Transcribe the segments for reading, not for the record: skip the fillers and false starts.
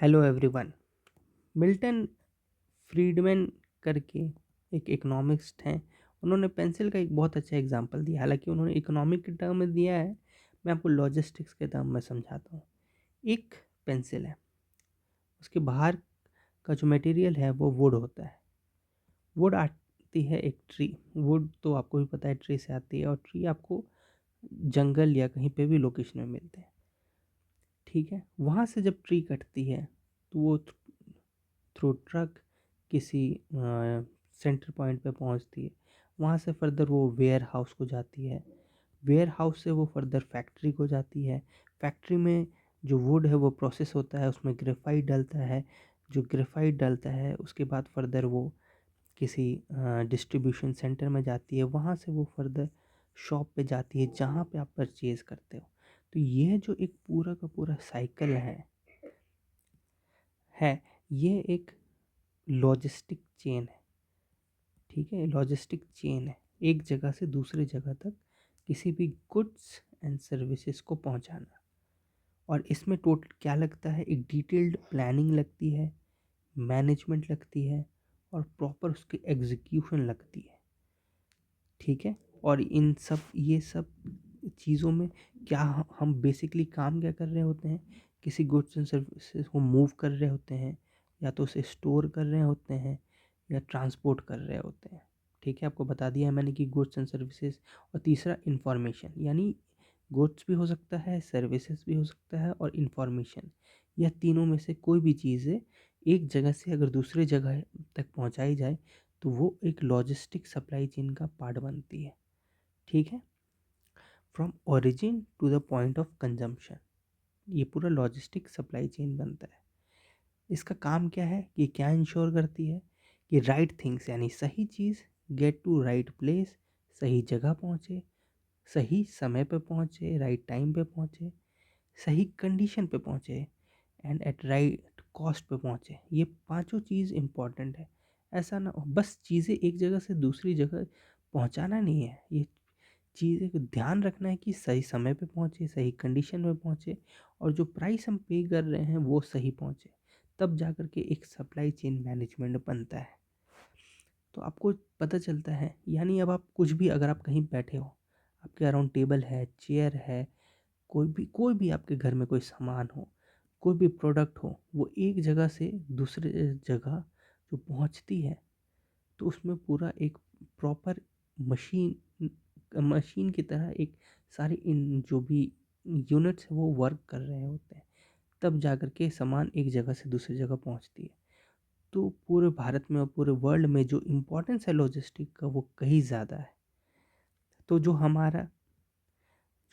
Hello everyone. Milton Friedman करके एक economist हैं। उन्होंने पेंसिल का एक बहुत अच्छा एग्जांपल दिया, हालांकि उन्होंने इकोनॉमिक के टर्म में दिया है। मैं आपको लॉजिस्टिक्स के टर्म में समझाता हूँ। एक पेंसिल है, उसके बाहर का जो मटेरियल है वो वुड होता है। वुड आती है एक ट्री। वुड तो आपको भी पता है ट्री से आती है, और ट्री आपको जंगल या कहीं पे भी लोकेशन में मिलते हैं। ठीक है, वहाँ से जब ट्री कटती है तो वो थ्रू ट्रक किसी सेंटर पॉइंट पे पहुंचती है। वहाँ से फर्दर वो वेयर हाउस को जाती है। वेयर हाउस से वो फर्दर फैक्ट्री को जाती है। फैक्ट्री में जो वुड है वो प्रोसेस होता है, उसमें ग्रेफाइट डलता है। जो ग्रेफाइट डलता है उसके बाद फर्दर वो किसी डिस्ट्रीब्यूशन सेंटर में जाती है। वहाँ से वो फर्दर शॉप पे जाती है जहाँ पे आप परचेज़ करते हो। तो ये जो एक पूरा का पूरा साइकिल है ये एक लॉजिस्टिक चेन है। ठीक है, लॉजिस्टिक चेन है, एक जगह से दूसरी जगह तक किसी भी गुड्स एंड सर्विसेज को पहुंचाना। और इसमें टोटल क्या लगता है, एक डिटेल्ड प्लानिंग लगती है, मैनेजमेंट लगती है, और प्रॉपर उसकी एग्जीक्यूशन लगती है। ठीक है, और इन सब ये सब चीज़ों में क्या हम बेसिकली काम क्या कर रहे होते हैं, किसी गुड्स एंड सर्विसेज को मूव कर रहे होते हैं, या तो उसे स्टोर कर रहे होते हैं, या ट्रांसपोर्ट कर रहे होते हैं। ठीक है, आपको बता दिया है मैंने कि गुड्स एंड सर्विसेज। और तीसरा इंफॉर्मेशन, यानी गुड्स भी हो सकता है, सर्विसेज भी हो सकता है, और इंफॉर्मेशन। यह तीनों में से कोई भी चीज़ है एक जगह से अगर दूसरी जगह तक पहुंचाई जाए तो वो एक लॉजिस्टिक सप्लाई चेन का पार्ट बनती है। ठीक है, from origin to the point of consumption ये पूरा लॉजिस्टिक सप्लाई चेन बनता है। इसका काम क्या है, कि क्या इंश्योर करती है कि राइट थिंग्स यानी सही चीज़ गेट टू राइट प्लेस, सही जगह पहुँचे, सही समय पे पहुँचे, राइट टाइम पे पहुँचे, सही कंडीशन पे पहुँचे, एंड एट राइट कॉस्ट पे पहुँचे। ये पांचों चीज़ इम्पॉर्टेंट है। ऐसा ना हो बस चीज़ें एक जगह से दूसरी जगह पहुँचाना नहीं है, ये चीज़ें को ध्यान रखना है कि सही समय पे पहुँचे, सही कंडीशन में पहुँचे, और जो प्राइस हम पे कर रहे हैं वो सही पहुँचे। तब जा कर के एक सप्लाई चेन मैनेजमेंट बनता है। तो आपको पता चलता है, यानी अब आप कुछ भी, अगर आप कहीं बैठे हो, आपके अराउंड टेबल है, चेयर है, कोई भी आपके घर में कोई सामान हो, कोई भी प्रोडक्ट हो, वो एक जगह से दूसरे जगह जो पहुंचती है, तो उसमें पूरा एक प्रॉपर मशीन मशीन की तरह एक सारे इन जो भी यूनिट्स है वो वर्क कर रहे होते हैं। तब जाकर के सामान एक जगह से दूसरी जगह पहुंचती है। तो पूरे भारत में और पूरे वर्ल्ड में जो इम्पोर्टेंस है लॉजिस्टिक का वो कहीं ज़्यादा है। तो जो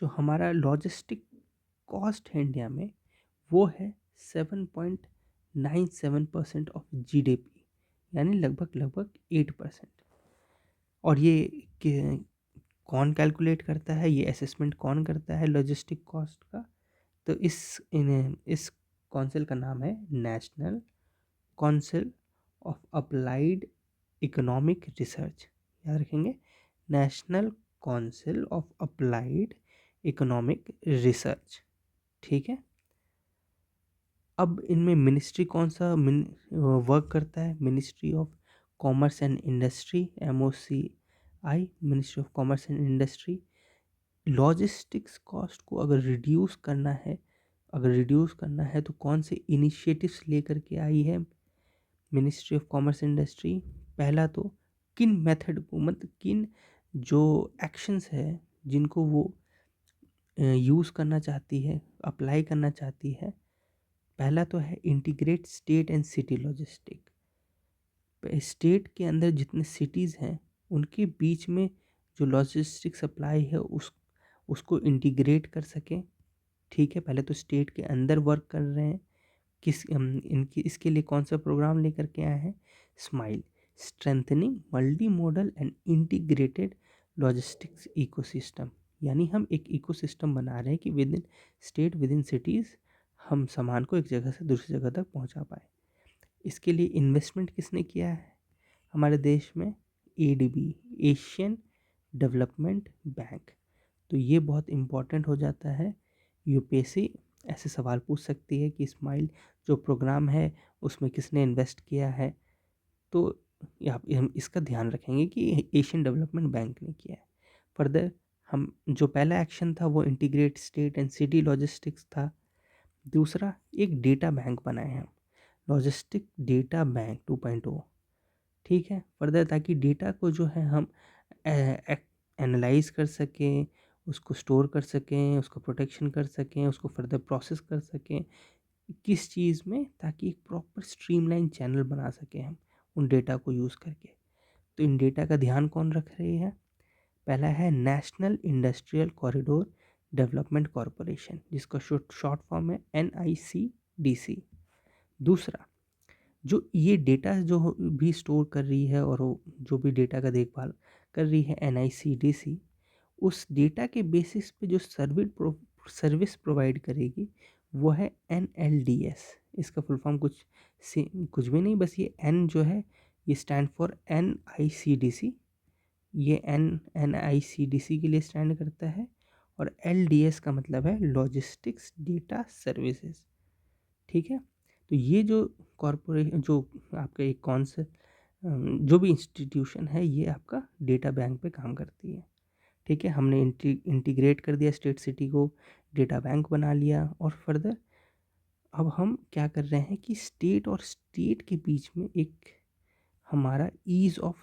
हमारा लॉजिस्टिक कॉस्ट है इंडिया में, वो है 7.97% ऑफ जीडीपी, यानी लगभग लगभग 8%। और ये कौन कैलकुलेट करता है, ये असेसमेंट कौन करता है लॉजिस्टिक कॉस्ट का? तो इस काउंसिल का नाम है national council of applied economic research. याद रखेंगे, national council of applied economic research. ठीक है, अब इनमें मिनिस्ट्री कौन सा वर्क करता है? Ministry of commerce and industry, MOCI, ministry of commerce and industry. Logistics cost को अगर रिड्यूस करना है तो कौन से इनिशिएटिव्स लेकर के आई है मिनिस्ट्री ऑफ कॉमर्स इंडस्ट्री? पहला तो किन मेथड को, मतलब किन जो एक्शंस है जिनको वो यूज़ करना चाहती है, अप्लाई करना चाहती है। पहला तो है integrate state and city logistic. State के अंदर जितने सिटीज़ हैं उनके बीच में जो लॉजिस्टिक सप्लाई है उसको इंटीग्रेट कर सकें। ठीक है, पहले तो स्टेट के अंदर वर्क कर रहे हैं। इनकी इसके लिए कौन सा प्रोग्राम लेकर के आए हैं? Smile, strengthening multi modal and integrated logistics ecosystem. यानी हम एक इकोसिस्टम बना रहे हैं कि with in state, with in cities हम सामान को एक जगह से दूसरी जगह तक पहुंचा पाए। इसके लिए इन्वेस्टमेंट किसने किया है हमारे देश में? ADB, Asian development bank. तो ये बहुत इम्पोर्टेंट हो जाता है। यूपीएससी ऐसे सवाल पूछ सकती है कि स्माइल जो प्रोग्राम है उसमें किसने इन्वेस्ट किया है। तो हम इसका ध्यान रखेंगे कि एशियन डेवलपमेंट बैंक ने किया है। फर्दर हम जो पहला एक्शन था वो integrate state and city logistics था। दूसरा एक डेटा बैंक बनाए हम, लॉजिस्टिक डेटा बैंक 2.0, ठीक है। फर्दर ताकि डेटा को जो है हम एनालाइज कर सकें, उसको स्टोर कर सकें, उसको प्रोटेक्शन कर सकें, उसको फर्दर प्रोसेस कर सकें किस चीज़ में, ताकि एक प्रॉपर स्ट्रीमलाइन चैनल बना सकें हम उन डेटा को यूज़ करके। तो इन डेटा का ध्यान कौन रख रही है? पहला है national industrial corridor development corporation, जिसका शॉर्ट फॉर्म है NICDC। दूसरा, जो ये डेटा जो भी स्टोर कर रही है और वो जो भी डेटा का देखभाल कर रही है NICDC, उस डेटा के बेसिस पे जो सर्विस प्रोवाइड करेगी वो है NLDS। इसका फुल फॉर्म कुछ भी नहीं, बस ये N जो है ये स्टैंड फॉर NICDC, ये NICDC के लिए स्टैंड करता है। और LDS का मतलब है लॉजिस्टिक्स डेटा सर्विसेज, ठीक है। तो ये जो कॉरपोरेशन जो आपका एक कौन से जो भी इंस्टीट्यूशन है ये आपका डेटा बैंक पे काम करती है, ठीक है। हमने इंटीग्रेट कर दिया स्टेट सिटी को, डेटा बैंक बना लिया। और फर्दर अब हम क्या कर रहे हैं कि स्टेट और स्टेट के बीच में एक हमारा ईज़ ऑफ,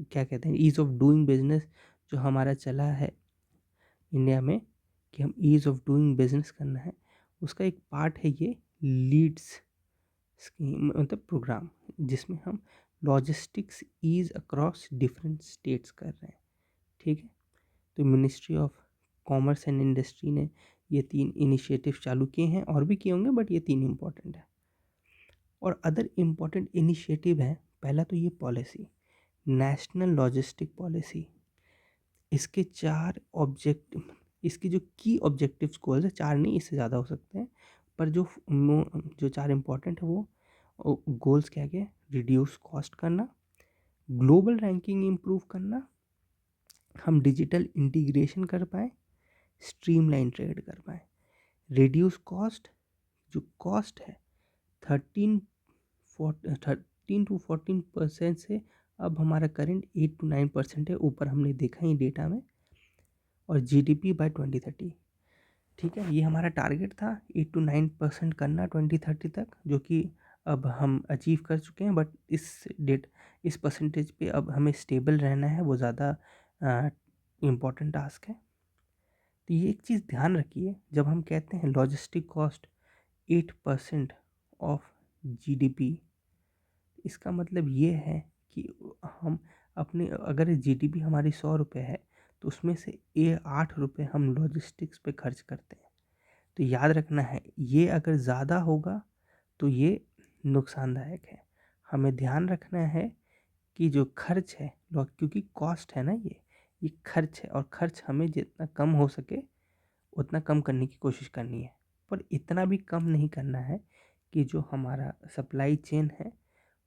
क्या कहते हैं, ईज़ ऑफ डूइंग बिजनेस जो हमारा चला है इंडिया में कि हम ईज़ ऑफ डूइंग बिजनेस करना है, उसका एक पार्ट है ये लीड्स स्कीम, मतलब प्रोग्राम, जिसमें हम logistics ease across different states कर रहे हैं, ठीक है। तो ministry of commerce and industry ने ये 3 इनिशिएटिव चालू किए हैं, और भी किए होंगे बट ये 3 इम्पॉर्टेंट है। और अदर इम्पॉर्टेंट इनिशिएटिव है, पहला तो ये पॉलिसी, नेशनल लॉजिस्टिक पॉलिसी। इसके 4 ऑब्जेक्ट, इसके जो की ऑब्जेक्टिव्स गोल्स है, 4 नहीं इससे ज़्यादा हो सकते हैं, पर जो 4 इम्पॉर्टेंट है वो गोल्स क्या क्या है? रिड्यूस कॉस्ट करना, ग्लोबल रैंकिंग इम्प्रूव करना, हम डिजिटल इंटीग्रेशन कर पाएँ, स्ट्रीमलाइन ट्रेड कर पाएँ। रिड्यूस कॉस्ट, जो कॉस्ट है 13 to 14% से अब हमारा करंट 8 to 9% है, ऊपर हमने देखा ही डेटा में। और GDP बाय 2030, ठीक है। ये हमारा टारगेट था 8 to 9% करना 2030 तक, जो कि अब हम अचीव कर चुके हैं। बट इस परसेंटेज पे अब हमें स्टेबल रहना है, वो ज़्यादा इम्पॉर्टेंट टास्क है। तो ये एक चीज़ ध्यान रखिए, जब हम कहते हैं लॉजिस्टिक कॉस्ट 8% ऑफ GDP, इसका मतलब ये है कि हम अपने, अगर GDP हमारी 100 रुपये है तो उसमें से 8 रुपये हम लॉजिस्टिक्स पे खर्च करते हैं। तो याद रखना है, ये अगर ज़्यादा होगा तो ये नुकसानदायक है। हमें ध्यान रखना है कि जो खर्च है, क्योंकि कॉस्ट है ना, ये खर्च है, और खर्च हमें जितना कम हो सके उतना कम करने की कोशिश करनी है। पर इतना भी कम नहीं करना है कि जो हमारा सप्लाई चेन है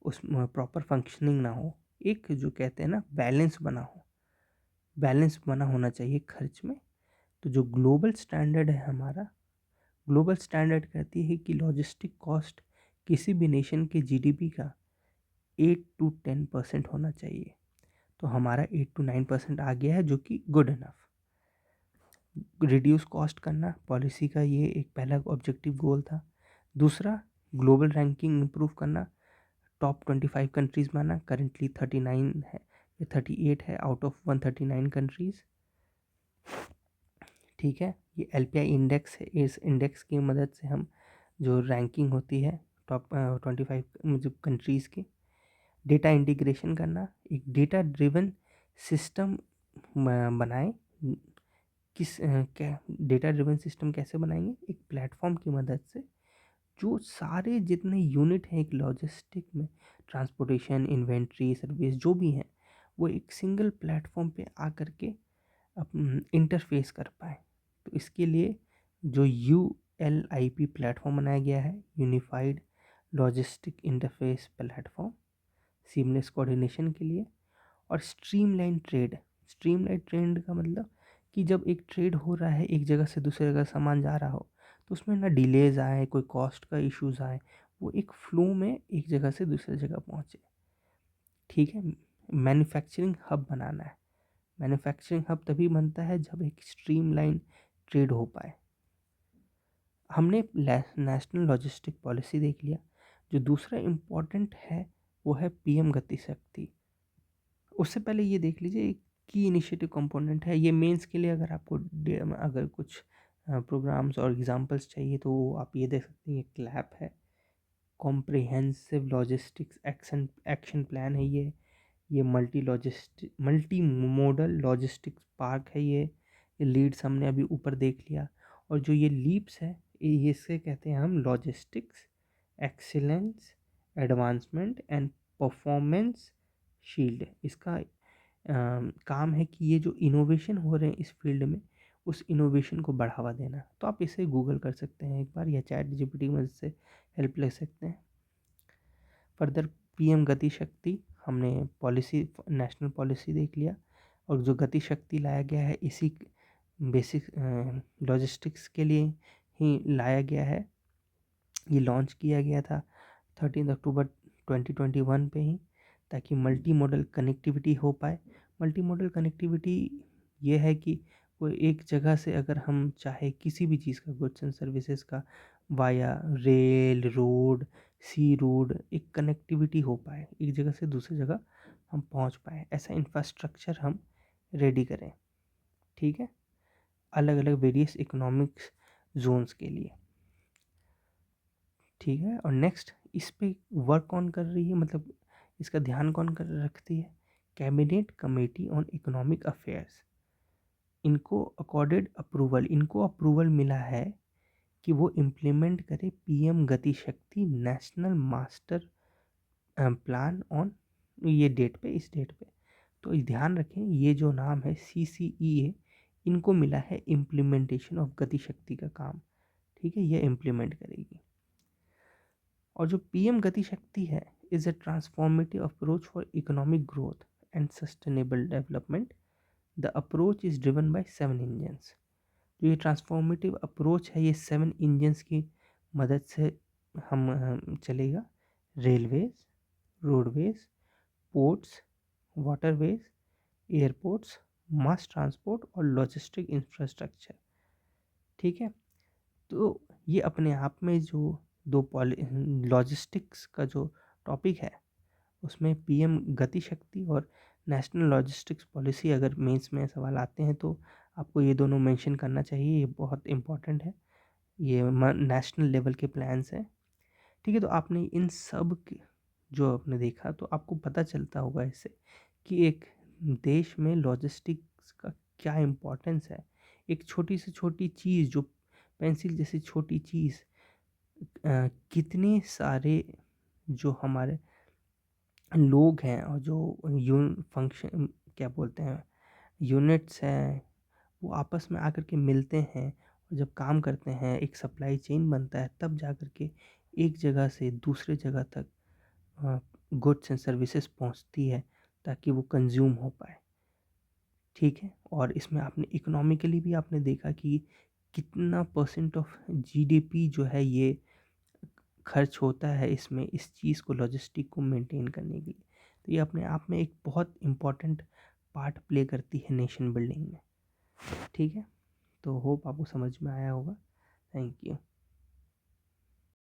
उसमें प्रॉपर फंक्शनिंग ना हो। एक जो कहते हैं ना बैलेंस बना हो, बैलेंस बना होना चाहिए खर्च में। तो जो ग्लोबल स्टैंडर्ड है हमारा, ग्लोबल स्टैंडर्ड कहती है कि लॉजिस्टिक कॉस्ट किसी भी नेशन के GDP का 8 to 10% होना चाहिए। तो हमारा 8 to 9% आ गया है, जो कि गुड इनफ। रिड्यूस कॉस्ट करना पॉलिसी का ये एक पहला ऑब्जेक्टिव गोल था। दूसरा, ग्लोबल रैंकिंग इम्प्रूव करना, टॉप 25 कंट्रीज़ माना, करेंटली 39 है या 38 है आउट ऑफ 139 कंट्रीज़, ठीक है। ये LPI इंडेक्स है, इस इंडेक्स की मदद से हम जो रैंकिंग होती है टॉप 25 जो कंट्रीज़ की। डेटा इंटीग्रेशन करना, एक डेटा ड्रिवन सिस्टम बनाएं। क्या डेटा ड्रिवन सिस्टम कैसे बनाएंगे? एक प्लेटफॉर्म की मदद से, जो सारे जितने यूनिट हैं एक लॉजिस्टिक में, ट्रांसपोर्टेशन, इन्वेंट्री, सर्विस जो भी हैं, वो एक सिंगल प्लेटफॉर्म पे आकर के इंटरफेस कर पाए। तो इसके लिए जो ULIP प्लेटफॉर्म बनाया गया है, unified logistic interface platform, seamless coordination के लिए। और स्ट्रीमलाइन ट्रेड, स्ट्रीमलाइन ट्रेड का मतलब कि जब एक ट्रेड हो रहा है, एक जगह से दूसरी जगह सामान जा रहा हो, तो उसमें ना डिलेज आए, कोई कॉस्ट का इश्यूज आए, वो एक फ्लो में एक जगह से दूसरी जगह पहुँचे। ठीक है, मैन्युफैक्चरिंग हब बनाना है। मैन्युफैक्चरिंग हब तभी बनता है जब एक स्ट्रीमलाइन ट्रेड हो पाए। हमने नेशनल लॉजिस्टिक पॉलिसी देख लिया। जो दूसरा इम्पोर्टेंट है वो है पीएम गति शक्ति। उससे पहले ये देख लीजिए, एक की इनिशिएटिव कंपोनेंट है ये मेंस के लिए। अगर आपको अगर कुछ प्रोग्राम्स और एग्जांपल्स चाहिए तो आप ये देख सकते हैं। ये क्लैप है, comprehensive logistics action action plan है ये मल्टी मोडल लॉजिस्टिक्स पार्क है ये लीड्स हमने अभी ऊपर देख लिया। और जो ये लीप्स है ये इससे कहते हैं हम logistics excellence advancement and performance shield. इसका काम है कि ये जो इनोवेशन हो रहे हैं इस फील्ड में, उस इनोवेशन को बढ़ावा देना। तो आप इसे गूगल कर सकते हैं एक बार, या चैट जीपीटी में से हेल्प ले सकते हैं। फर्दर पीएम गति शक्ति, हमने पॉलिसी नेशनल पॉलिसी देख लिया। और जो गति शक्ति लाया गया है इसी बेसिक लॉजिस्टिक्स के लिए ही लाया गया है। ये लॉन्च किया गया था 13 अक्टूबर 2021 पे ही, ताकि मल्टी मॉडल कनेक्टिविटी हो पाए। मल्टी मॉडल कनेक्टिविटी ये है कि कोई एक जगह से अगर हम चाहे किसी भी चीज़ का, गुड्स एंड सर्विसेज का, वाया रेल, रोड, सी रोड, एक कनेक्टिविटी हो पाए, एक जगह से दूसरी जगह हम पहुंच पाए, ऐसा इंफ्रास्ट्रक्चर हम रेडी करें। ठीक है, अलग अलग वेरियस इकोनॉमिक्स जोन्स के लिए। ठीक है, और नेक्स्ट इस पे वर्क कौन कर रही है, मतलब इसका ध्यान कौन कर रखती है? Cabinet committee on economic affairs. इनको अप्रूवल मिला है कि वो इम्प्लीमेंट करे पीएम गति शक्ति नेशनल मास्टर प्लान ऑन ये डेट पे, इस डेट पे। तो ध्यान रखें, ये जो नाम है CCEA, इनको मिला है इम्प्लीमेंटेशन ऑफ गति शक्ति का काम। ठीक है, ये इम्प्लीमेंट करेगी। और जो पीएम गति शक्ति है is a transformative approach for economic growth and sustainable development. The approach is driven by 7 engines. जो ये ट्रांसफॉर्मेटिव अप्रोच है ये 7 इंजन्स की मदद से हम चलेगा। Railways, roadways, ports, waterways, airports, mass transport और लॉजिस्टिक इंफ्रास्ट्रक्चर। ठीक है, तो ये अपने आप में जो दो लॉजिस्टिक्स का जो टॉपिक है उसमें पीएम गति शक्ति और नेशनल लॉजिस्टिक्स पॉलिसी, अगर मेंस में सवाल आते हैं तो आपको ये दोनों मेंशन करना चाहिए। ये बहुत इम्पोर्टेंट है, ये नेशनल लेवल के प्लान्स हैं। ठीक है, तो आपने इन सब जो आपने देखा तो आपको पता चलता होगा इससे कि एक देश में लॉजिस्टिक्स का क्या इम्पोर्टेंस है। एक छोटी से छोटी चीज़, जो पेंसिल जैसी छोटी चीज़, कितने सारे जो हमारे लोग हैं और जो फंक्शन क्या बोलते हैं, यूनिट्स हैं, वो आपस में आकर के मिलते हैं और जब काम करते हैं एक सप्लाई चेन बनता है, तब जा कर के एक जगह से दूसरे जगह तक गुड्स एंड सर्विसेज पहुंचती है ताकि वो कंज्यूम हो पाए। ठीक है, और इसमें आपने इकोनॉमिकली भी आपने देखा कि कितना % ऑफ जीडीपी जो है ये खर्च होता है इसमें, इस चीज़ को, लॉजिस्टिक को मेंटेन करने के लिए। तो ये अपने आप में एक बहुत इम्पॉर्टेंट पार्ट प्ले करती है नेशन बिल्डिंग में। ठीक है, तो होप आपको समझ में आया होगा। Thank you.